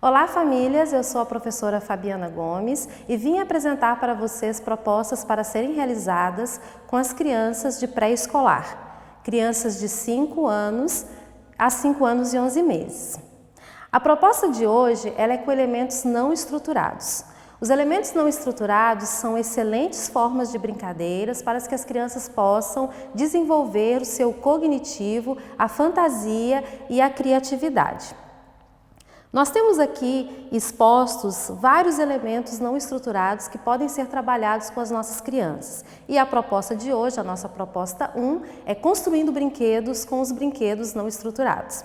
Olá famílias, eu sou a professora Fabiana Gomes e vim apresentar para vocês propostas para serem realizadas com as crianças de pré-escolar, crianças de 5 anos a 5 anos e 11 meses. A proposta de hoje ela é com elementos não estruturados. Os elementos não estruturados são excelentes formas de brincadeiras para que as crianças possam desenvolver o seu cognitivo, a fantasia e a criatividade. Nós temos aqui expostos vários elementos não estruturados que podem ser trabalhados com as nossas crianças. E a proposta de hoje, a nossa proposta 1, é construindo brinquedos com os brinquedos não estruturados.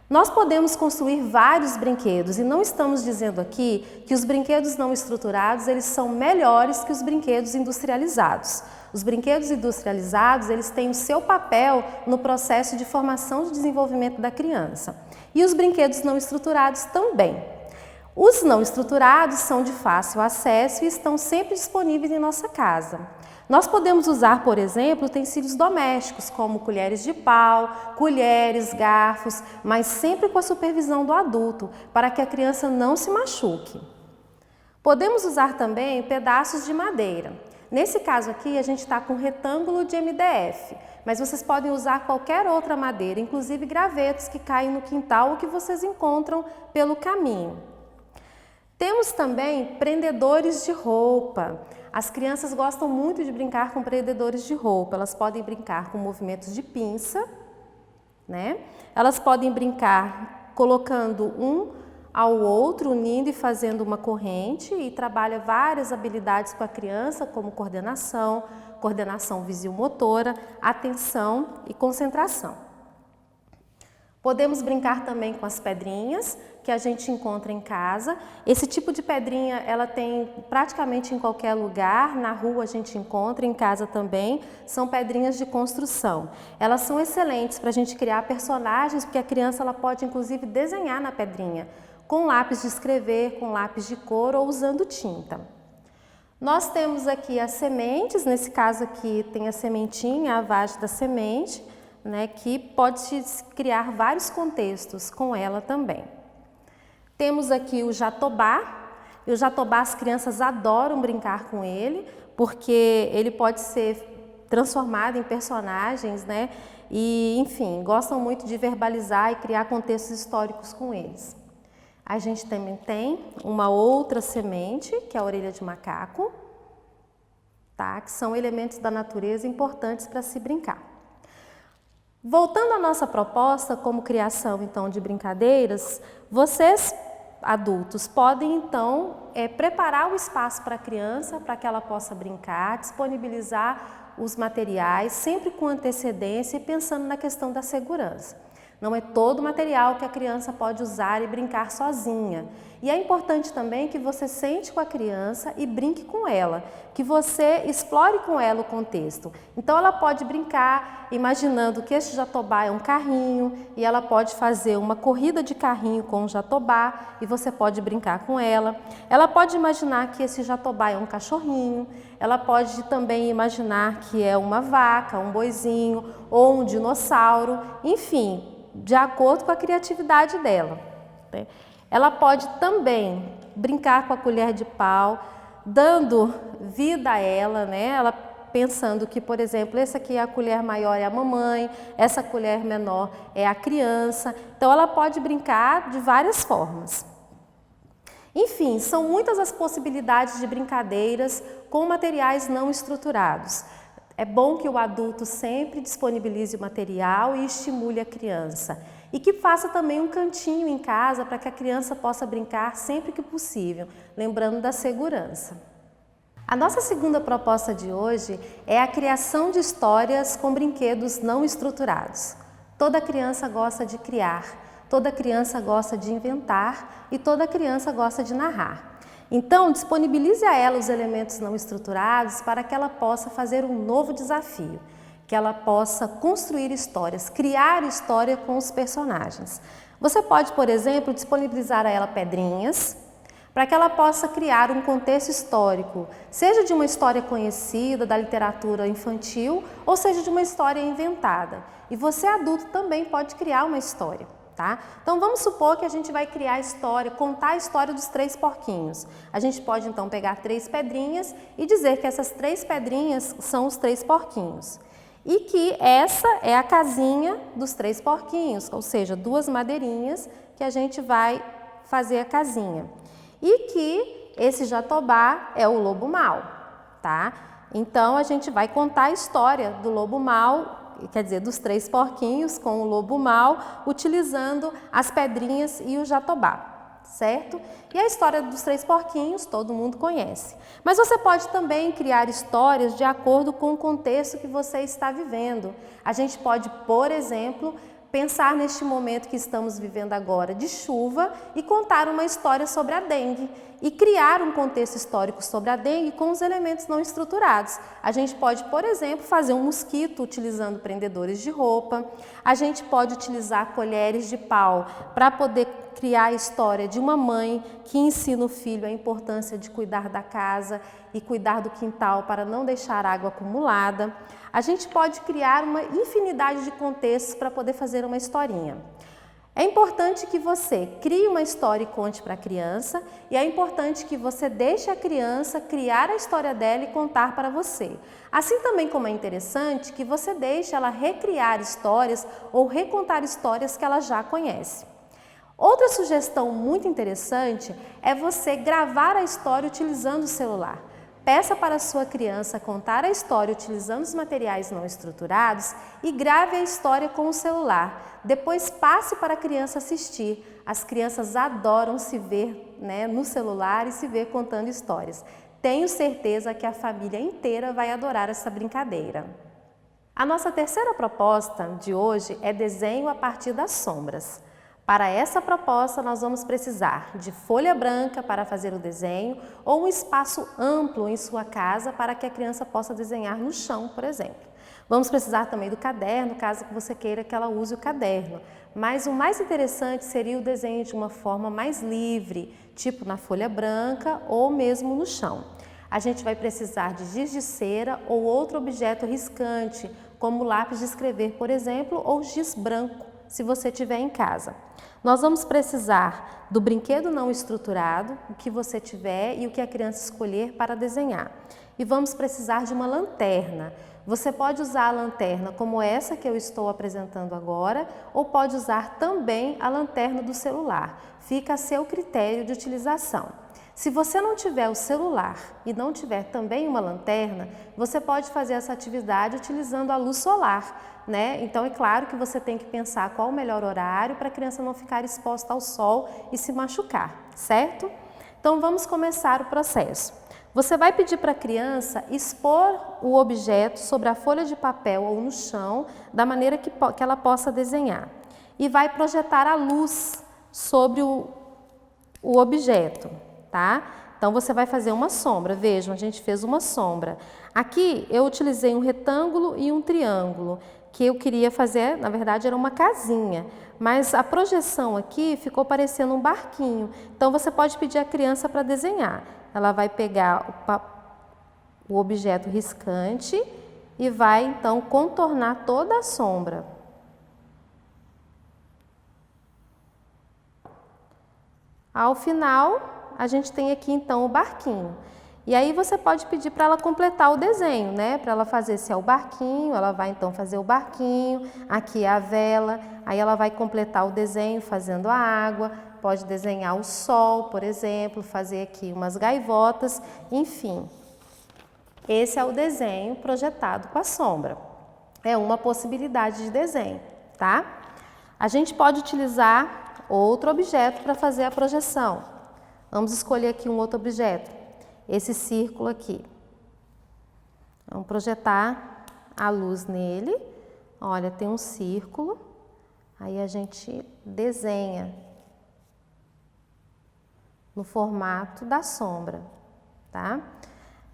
Nós podemos construir vários brinquedos e não estamos dizendo aqui que os brinquedos não estruturados eles são melhores que os brinquedos industrializados. Os brinquedos industrializados eles têm o seu papel no processo de formação e desenvolvimento da criança. E os brinquedos não estruturados também. Os não estruturados são de fácil acesso e estão sempre disponíveis em nossa casa. Nós podemos usar, por exemplo, utensílios domésticos, como colheres de pau, colheres, garfos, mas sempre com a supervisão do adulto, para que a criança não se machuque. Podemos usar também pedaços de madeira. Nesse caso aqui, a gente está com um retângulo de MDF, mas vocês podem usar qualquer outra madeira, inclusive gravetos que caem no quintal ou que vocês encontram pelo caminho. Temos também prendedores de roupa. As crianças gostam muito de brincar com prendedores de roupa. Elas podem brincar com movimentos de pinça, né? Elas podem brincar colocando um ao outro, unindo e fazendo uma corrente e trabalha várias habilidades com a criança, como coordenação visiomotora, atenção e concentração. Podemos brincar também com as pedrinhas que a gente encontra em casa. Esse tipo de pedrinha ela tem praticamente em qualquer lugar, na rua a gente encontra, em casa também. São pedrinhas de construção. Elas são excelentes para a gente criar personagens, porque a criança ela pode inclusive desenhar na pedrinha, com lápis de escrever, com lápis de cor ou usando tinta. Nós temos aqui as sementes, nesse caso aqui tem a sementinha, a vagem da semente, né, que pode criar vários contextos com ela também. Temos aqui o jatobá, e o jatobá as crianças adoram brincar com ele, porque ele pode ser transformado em personagens, né, e enfim, gostam muito de verbalizar e criar contextos históricos com eles. A gente também tem uma outra semente, que é a orelha de macaco, tá, que são elementos da natureza importantes para se brincar. Voltando à nossa proposta como criação então de brincadeiras, vocês adultos podem então preparar o espaço para a criança para que ela possa brincar, disponibilizar os materiais sempre com antecedência e pensando na questão da segurança. Não é todo o material que a criança pode usar e brincar sozinha. E é importante também que você sente com a criança e brinque com ela, que você explore com ela o contexto. Então ela pode brincar imaginando que esse jatobá é um carrinho e ela pode fazer uma corrida de carrinho com o jatobá e você pode brincar com ela. Ela pode imaginar que esse jatobá é um cachorrinho, ela pode também imaginar que é uma vaca, um boizinho ou um dinossauro, enfim, de acordo com a criatividade dela, né? Ela pode também brincar com a colher de pau, dando vida a ela, né? Ela pensando que, por exemplo, essa aqui é a colher maior é a mamãe, essa colher menor é a criança. Então ela pode brincar de várias formas. Enfim, são muitas as possibilidades de brincadeiras com materiais não estruturados. É bom que o adulto sempre disponibilize o material e estimule a criança. E que faça também um cantinho em casa para que a criança possa brincar sempre que possível, lembrando da segurança. A nossa segunda proposta de hoje é a criação de histórias com brinquedos não estruturados. Toda criança gosta de criar, toda criança gosta de inventar e toda criança gosta de narrar. Então, disponibilize a ela os elementos não estruturados para que ela possa fazer um novo desafio, que ela possa construir histórias, criar história com os personagens. Você pode, por exemplo, disponibilizar a ela pedrinhas, para que ela possa criar um contexto histórico, seja de uma história conhecida da literatura infantil, ou seja de uma história inventada. E você, adulto, também pode criar uma história. tá? Então vamos supor que a gente vai criar a história, contar a história dos 3 porquinhos. A gente pode então pegar 3 pedrinhas e dizer que essas 3 pedrinhas são os 3 porquinhos. E que essa é a casinha dos 3 porquinhos, ou seja, 2 madeirinhas que a gente vai fazer a casinha. E que esse jatobá é o lobo mau, tá? Então a gente vai contar a história do lobo mau, quer dizer, dos 3 porquinhos com o lobo mau, utilizando as pedrinhas e o jatobá, certo? E a história dos 3 porquinhos todo mundo conhece. Mas você pode também criar histórias de acordo com o contexto que você está vivendo. A gente pode, por exemplo, pensar neste momento que estamos vivendo agora de chuva e contar uma história sobre a dengue e criar um contexto histórico sobre a dengue com os elementos não estruturados. A gente pode, por exemplo, fazer um mosquito utilizando prendedores de roupa, a gente pode utilizar colheres de pau para poder criar a história de uma mãe que ensina o filho a importância de cuidar da casa e cuidar do quintal para não deixar água acumulada. A gente pode criar uma infinidade de contextos para poder fazer uma historinha. É importante que você crie uma história e conte para a criança, e é importante que você deixe a criança criar a história dela e contar para você. Assim também como é interessante que você deixe ela recriar histórias ou recontar histórias que ela já conhece. Outra sugestão muito interessante é você gravar a história utilizando o celular. Peça para a sua criança contar a história utilizando os materiais não estruturados e grave a história com o celular. Depois passe para a criança assistir. As crianças adoram se ver, no celular e se ver contando histórias. Tenho certeza que a família inteira vai adorar essa brincadeira. A nossa terceira proposta de hoje é desenho a partir das sombras. Para essa proposta, nós vamos precisar de folha branca para fazer o desenho ou um espaço amplo em sua casa para que a criança possa desenhar no chão, por exemplo. Vamos precisar também do caderno, caso você queira que ela use o caderno. Mas o mais interessante seria o desenho de uma forma mais livre, tipo na folha branca ou mesmo no chão. A gente vai precisar de giz de cera ou outro objeto riscante, como lápis de escrever, por exemplo, ou giz branco, se você tiver em casa. Nós vamos precisar do brinquedo não estruturado, o que você tiver e o que a criança escolher para desenhar. E vamos precisar de uma lanterna. Você pode usar a lanterna como essa que eu estou apresentando agora, ou pode usar também a lanterna do celular. Fica a seu critério de utilização. Se você não tiver o celular e não tiver também uma lanterna, você pode fazer essa atividade utilizando a luz solar, Então é claro que você tem que pensar qual o melhor horário para a criança não ficar exposta ao sol e se machucar, certo? Então vamos começar o processo. Você vai pedir para a criança expor o objeto sobre a folha de papel ou no chão, da maneira que ela possa desenhar. E vai projetar a luz sobre o objeto. Tá? Então você vai fazer uma sombra, vejam, a gente fez uma sombra. Aqui eu utilizei um retângulo e um triângulo, que eu queria fazer, na verdade era uma casinha, mas a projeção aqui ficou parecendo um barquinho. Então você pode pedir à criança para desenhar. Ela vai pegar o objeto riscante e vai então contornar toda a sombra. Ao final, a gente tem aqui então o barquinho. E aí você pode pedir para ela completar o desenho, Para ela fazer se é o barquinho, ela vai então fazer o barquinho, aqui é a vela, aí ela vai completar o desenho fazendo a água, pode desenhar o sol, por exemplo, fazer aqui umas gaivotas, enfim. Esse é o desenho projetado com a sombra. É uma possibilidade de desenho, tá? A gente pode utilizar outro objeto para fazer a projeção. Vamos escolher aqui um outro objeto, esse círculo aqui. Vamos projetar a luz nele. Olha, tem um círculo, aí a gente desenha no formato da sombra, tá?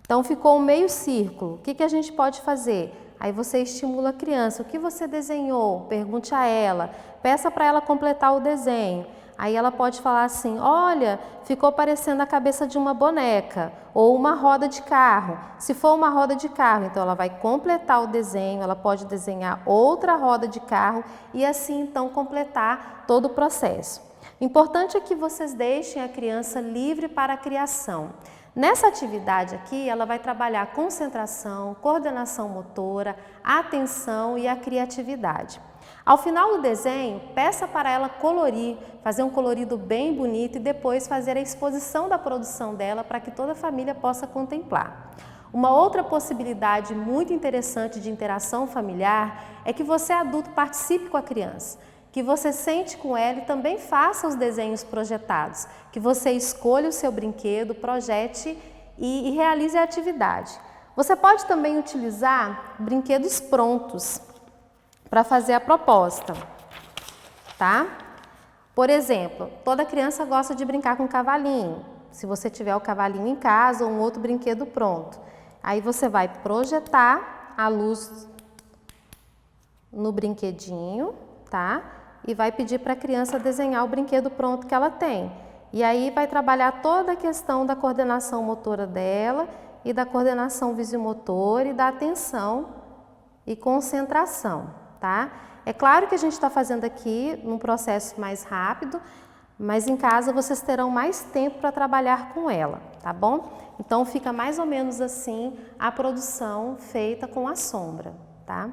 Então ficou um meio círculo. O que a gente pode fazer? Aí você estimula a criança. O que você desenhou? Pergunte a ela. Peça para ela completar o desenho. Aí ela pode falar assim, olha, ficou parecendo a cabeça de uma boneca ou uma roda de carro. Se for uma roda de carro, então ela vai completar o desenho, ela pode desenhar outra roda de carro e assim então completar todo o processo. O importante é que vocês deixem a criança livre para a criação. Nessa atividade aqui, ela vai trabalhar concentração, coordenação motora, atenção e a criatividade. Ao final do desenho, peça para ela colorir, fazer um colorido bem bonito e depois fazer a exposição da produção dela para que toda a família possa contemplar. Uma outra possibilidade muito interessante de interação familiar é que você, adulto, participe com a criança, que você sente com ela e também faça os desenhos projetados, que você escolha o seu brinquedo, projete e realize a atividade. Você pode também utilizar brinquedos prontos para fazer a proposta, tá? Por exemplo, toda criança gosta de brincar com cavalinho. Se você tiver o cavalinho em casa ou um outro brinquedo pronto, aí você vai projetar a luz no brinquedinho, tá? E vai pedir para a criança desenhar o brinquedo pronto que ela tem. E aí vai trabalhar toda a questão da coordenação motora dela e da coordenação visiomotora e da atenção e concentração, tá? É claro que a gente está fazendo aqui num processo mais rápido, mas em casa vocês terão mais tempo para trabalhar com ela, tá bom? Então fica mais ou menos assim a produção feita com a sombra, tá?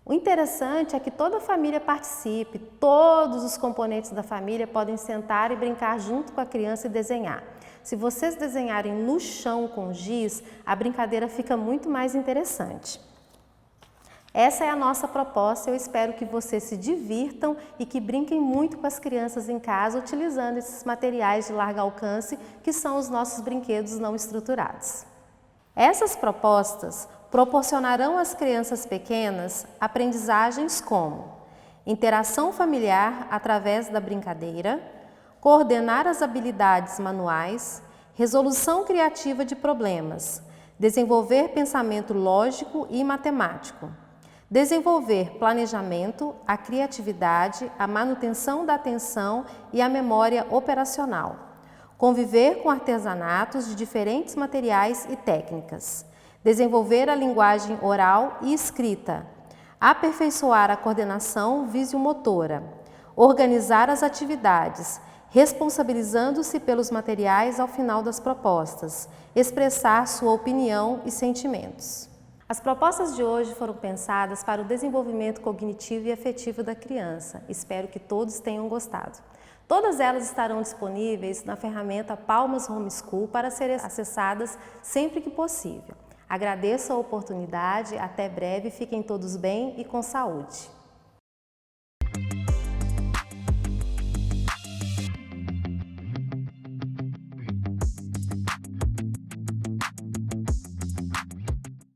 O interessante é que toda a família participe, todos os componentes da família podem sentar e brincar junto com a criança e desenhar. Se vocês desenharem no chão com giz, a brincadeira fica muito mais interessante. Essa é a nossa proposta, eu espero que vocês se divirtam e que brinquem muito com as crianças em casa utilizando esses materiais de largo alcance que são os nossos brinquedos não estruturados. Essas propostas proporcionarão às crianças pequenas aprendizagens como interação familiar através da brincadeira, coordenar as habilidades manuais, resolução criativa de problemas, desenvolver pensamento lógico e matemático, desenvolver planejamento, a criatividade, a manutenção da atenção e a memória operacional, conviver com artesanatos de diferentes materiais e técnicas, desenvolver a linguagem oral e escrita, aperfeiçoar a coordenação visiomotora, organizar as atividades, responsabilizando-se pelos materiais ao final das propostas, expressar sua opinião e sentimentos. As propostas de hoje foram pensadas para o desenvolvimento cognitivo e afetivo da criança. Espero que todos tenham gostado. Todas elas estarão disponíveis na ferramenta Palmas Homeschool para serem acessadas sempre que possível. Agradeço a oportunidade, até breve, fiquem todos bem e com saúde.